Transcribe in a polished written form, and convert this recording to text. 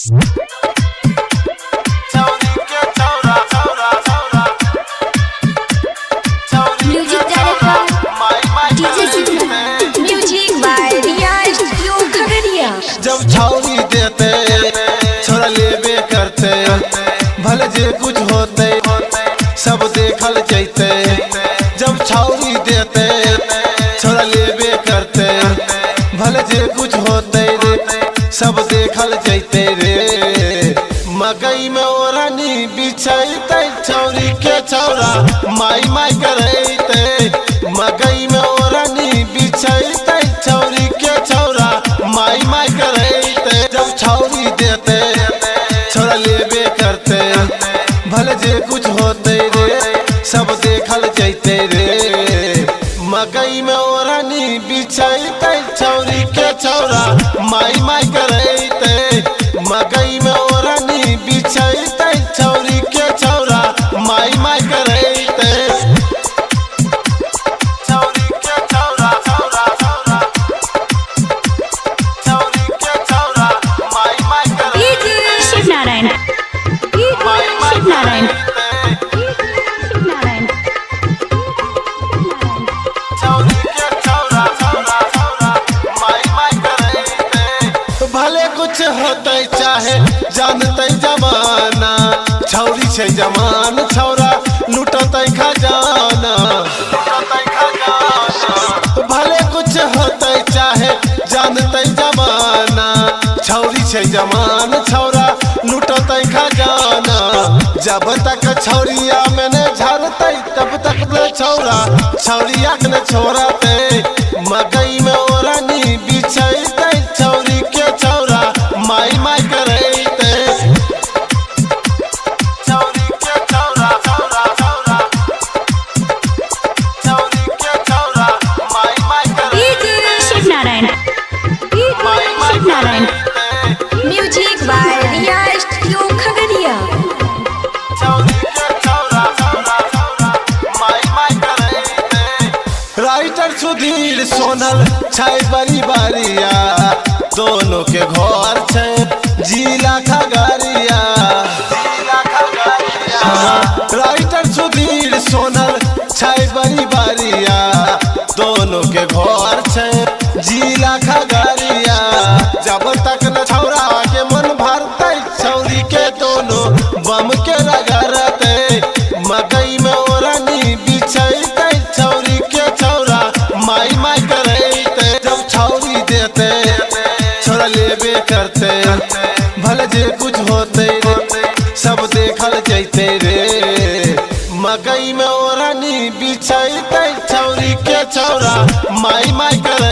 जब छौरी देते छोरा लेबे करते भले जे कुछ होते सब देखल जैते। जब छौरी देते छोरा लेबे करते भले जे कुछ होते सब देखल जैते रे। मकई में ओढ़नी बिछैते छौरी के छौरा माई माई करैते। मकई में ओढ़नी बिछैते छौरी के छौरा माई माई करैते। जब छौरी देते छोरा लेबे करते भले जे कुछ होते रे सब देखल जैते रे। मकई में ओढ़नी बिछैते छौरी के छौरा माई माई करैते। मकई में ओढ़नी बिछैते छौरी के छौरा माई माई करैते। छौरी के छौरा छौरा छौरा छौरी के छौरा माई माई करैते। शिव नारायण शिव नारायण भले कुछ होते चाहे जानते जमाना छौरी छे जमान छौरा लुटते खजाना। भले कुछ होते चाहे जानते जमाना छौरी छे जमान छौरा लुटते खजाना। जब तक छौरिया में न झरते तब तक न छौरा छौरिया के न छोड़ते। मकई में ओढ़नी बिछैते छौरी के छौरा माई माई करैते। छौरी के छौरा छौरा छौरा छौरी के छौरा माई माई करैते। Shiv Narayan Shiv Narayan music by Riya studio Khagaria. Writer Sudhir Sonal छाई बड़ी बारिया दोनों के घर छे जिला खगड़िया। राइटर सुधीर सोनल छाई बड़ी बारिया दोनों के घर छे जिला खगड़िया। जब तक न छौरा के मन भरते छौरी के दोनों बम के रगड़ते। मकई में ओढ़नी बिछैते छौरी के छौरा माई माई करैते। जब छौरी देते छोरा लेबे करते भले जे कुछ होते सब देखल जैते रे। मकई में ओढ़नी बिछैते छौरी के छौरा माई माई करैते।